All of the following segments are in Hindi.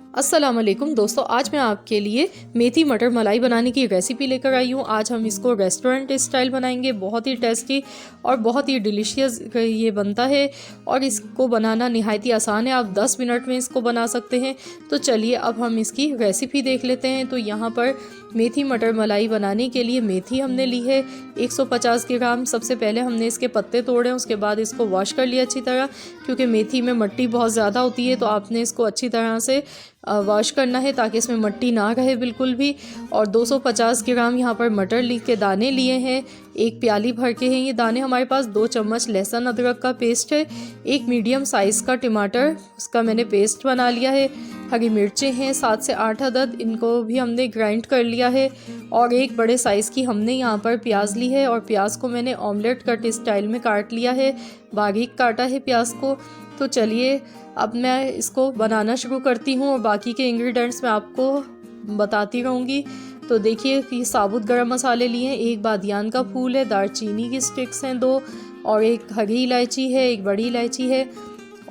अस्सलाम वालेकुम दोस्तों, आज मैं आपके लिए मेथी मटर मलाई बनाने की रेसिपी लेकर आई हूँ। आज हम इसको रेस्टोरेंट स्टाइल बनाएंगे। बहुत ही टेस्टी और बहुत ही डिलीशियस ये बनता है और इसको बनाना नहायत ही आसान है। आप 10 मिनट में इसको बना सकते हैं। तो चलिए अब हम इसकी रेसिपी देख लेते हैं। तो यहाँ पर मेथी मटर मलाई बनाने के लिए मेथी हमने ली है 150 ग्राम। सबसे पहले हमने इसके पत्ते तोड़े, उसके बाद इसको वॉश कर लिया अच्छी तरह, क्योंकि मेथी में मिट्टी बहुत ज़्यादा होती है। तो आपने इसको अच्छी तरह से वॉश करना है ताकि इसमें मिट्टी ना रहे बिल्कुल भी। और 250 ग्राम यहाँ पर मटर के दाने लिए हैं, एक प्याली भर के हैं ये दाने हमारे पास। 2 चम्मच लहसुन अदरक का पेस्ट है, एक मीडियम साइज़ का टमाटर, उसका मैंने पेस्ट बना लिया है। हरी मिर्चें हैं 7 से 8 अदद, इनको भी हमने ग्राइंड कर लिया है। और एक बड़े साइज़ की हमने यहाँ पर प्याज ली है और प्याज को मैंने ऑमलेट कट स्टाइल में काट लिया है, बारीक काटा है प्याज को। तो चलिए अब मैं इसको बनाना शुरू करती हूँ और बाकी के इंग्रेडिएंट्स मैं आपको बताती रहूँगी। तो देखिए कि साबुत गरम मसाले लिए हैं, एक बादियान का फूल है, दालचीनी की स्टिक्स हैं 2, और एक हरी इलायची है, एक बड़ी इलायची है,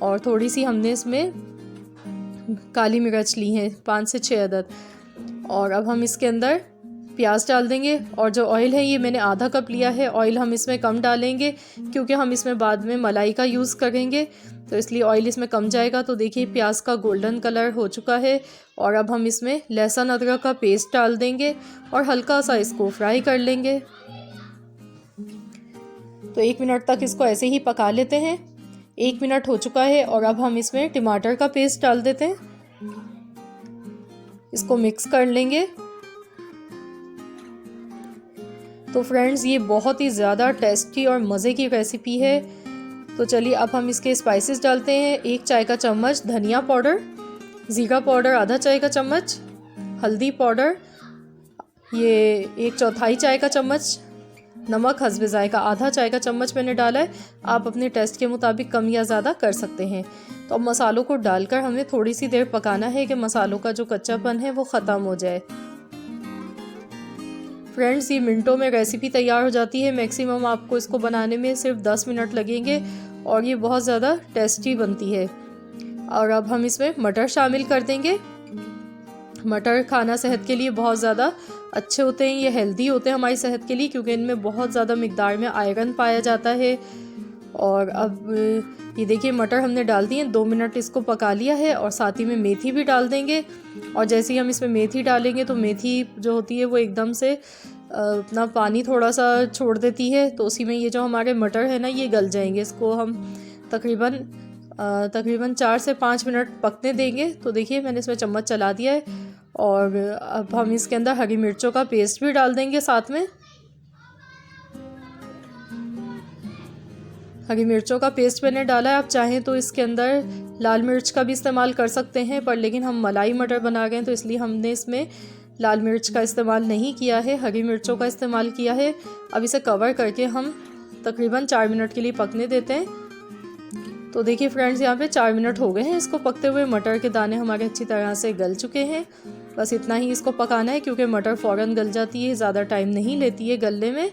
और थोड़ी सी हमने इसमें काली मिर्च ली हैं 5 से 6 अदद। और अब हम इसके अंदर प्याज डाल देंगे। और जो ऑयल है ये मैंने आधा कप लिया है। ऑयल हम इसमें कम डालेंगे क्योंकि हम इसमें बाद में मलाई का यूज़ करेंगे, तो इसलिए ऑयल इसमें कम जाएगा। तो देखिए प्याज का गोल्डन कलर हो चुका है और अब हम इसमें लहसुन अदरक का पेस्ट डाल देंगे और हल्का सा इसको फ्राई कर लेंगे। तो 1 मिनट तक इसको ऐसे ही पका लेते हैं। 1 मिनट हो चुका है और अब हम इसमें टमाटर का पेस्ट डाल देते हैं, इसको मिक्स कर लेंगे। तो फ्रेंड्स ये बहुत ही ज़्यादा टेस्टी और मज़े की रेसिपी है। तो चलिए अब हम इसके स्पाइसेस डालते हैं। 1 चाय का चम्मच धनिया पाउडर, ज़ीरा पाउडर आधा चाय का चम्मच, हल्दी पाउडर ये 1/4 चाय का चम्मच, नमक हस्बे जायका आधा चाय का चम्मच मैंने डाला है। आप अपने टेस्ट के मुताबिक कम या ज़्यादा कर सकते हैं। तो अब मसालों को डालकर हमें थोड़ी सी देर पकाना है कि मसालों का जो कच्चापन है वो ख़त्म हो जाए। फ्रेंड्स ये मिनटों में रेसिपी तैयार हो जाती है। मैक्सिमम आपको इसको बनाने में सिर्फ 10 मिनट लगेंगे और ये बहुत ज़्यादा टेस्टी बनती है। और अब हम इसमें मटर शामिल कर देंगे। मटर खाना सेहत के लिए बहुत ज़्यादा अच्छे होते हैं, ये हेल्दी होते हैं हमारी सेहत के लिए क्योंकि इनमें बहुत ज़्यादा मिकदार में आयरन पाया जाता है। और अब ये देखिए मटर हमने डाल दिए, 2 मिनट इसको पका लिया है और साथ ही में मेथी भी डाल देंगे। और जैसे ही हम इसमें मेथी डालेंगे तो मेथी जो होती है वो एकदम से अपना पानी थोड़ा सा छोड़ देती है, तो उसी में ये जो हमारे मटर है ना ये गल जाएंगे। इसको हम तकरीबन 4 से 5 मिनट पकने देंगे। तो देखिए मैंने इसमें चम्मच चला दिया है और अब हम इसके अंदर हरी मिर्चों का पेस्ट भी डाल देंगे साथ में। हरी मिर्चों का पेस्ट मैंने डाला है। आप चाहें तो इसके अंदर लाल मिर्च का भी इस्तेमाल कर सकते हैं, पर लेकिन हम मलाई मटर बना गए हैं तो इसलिए हमने इसमें लाल मिर्च का इस्तेमाल नहीं किया है, हरी मिर्चों का इस्तेमाल किया है। अब इसे कवर करके हम तकरीबन 4 मिनट के लिए पकने देते हैं। तो देखिए फ्रेंड्स यहाँ पे 4 मिनट हो गए हैं इसको पकते हुए। मटर के दाने हमारे अच्छी तरह से गल चुके हैं। बस इतना ही इसको पकाना है क्योंकि मटर फ़ौरन गल जाती है, ज़्यादा टाइम नहीं लेती है गलने में।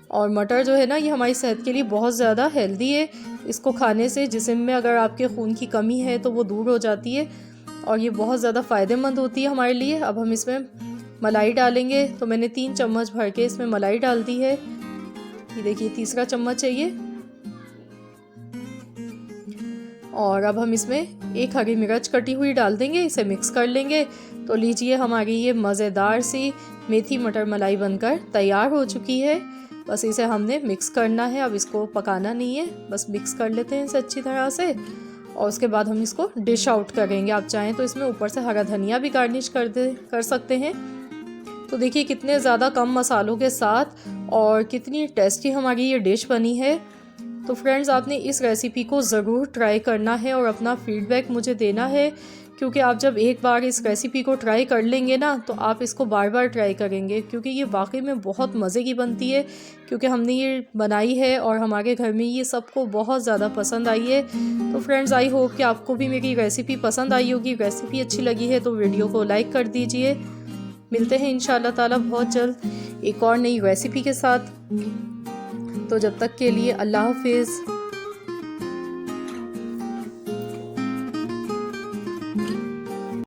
और मटर जो है ना ये हमारी सेहत के लिए बहुत ज़्यादा हेल्दी है। इसको खाने से जिस्म में अगर आपके खून की कमी है तो वो दूर हो जाती है और ये बहुत ज़्यादा फ़ायदेमंद होती है हमारे लिए। अब हम इसमें मलाई डालेंगे। तो मैंने 3 चम्मच भर के इसमें मलाई डाल दी है। ये देखिए तीसरा चम्मच है ये। और अब हम इसमें 1 हरी मिर्च कटी हुई डाल देंगे, इसे मिक्स कर लेंगे। तो लीजिए हमारी ये मज़ेदार सी मेथी मटर मलाई बनकर तैयार हो चुकी है। बस इसे हमने मिक्स करना है, अब इसको पकाना नहीं है, बस मिक्स कर लेते हैं इसे अच्छी तरह से। और उसके बाद हम इसको डिश आउट करेंगे। आप चाहें तो इसमें ऊपर से हरा धनिया भी गार्निश कर सकते हैं। तो देखिए कितने ज़्यादा कम मसालों के साथ और कितनी टेस्टी हमारी ये डिश बनी है। तो फ्रेंड्स आपने इस रेसिपी को ज़रूर ट्राई करना है और अपना फीडबैक मुझे देना है, क्योंकि आप जब एक बार इस रेसिपी को ट्राई कर लेंगे ना तो आप इसको बार बार ट्राई करेंगे, क्योंकि ये वाकई में बहुत मज़े की बनती है। क्योंकि हमने ये बनाई है और हमारे घर में ये सबको बहुत ज़्यादा पसंद आई है। तो फ्रेंड्स आई होप कि आपको भी मेरी रेसिपी पसंद आई होगी। रेसिपी अच्छी लगी है तो वीडियो को लाइक कर दीजिए। मिलते हैं इंशाअल्लाह ताला बहुत जल्द एक और नई रेसिपी के साथ। तो जब तक के लिए अल्लाह हाफिज़।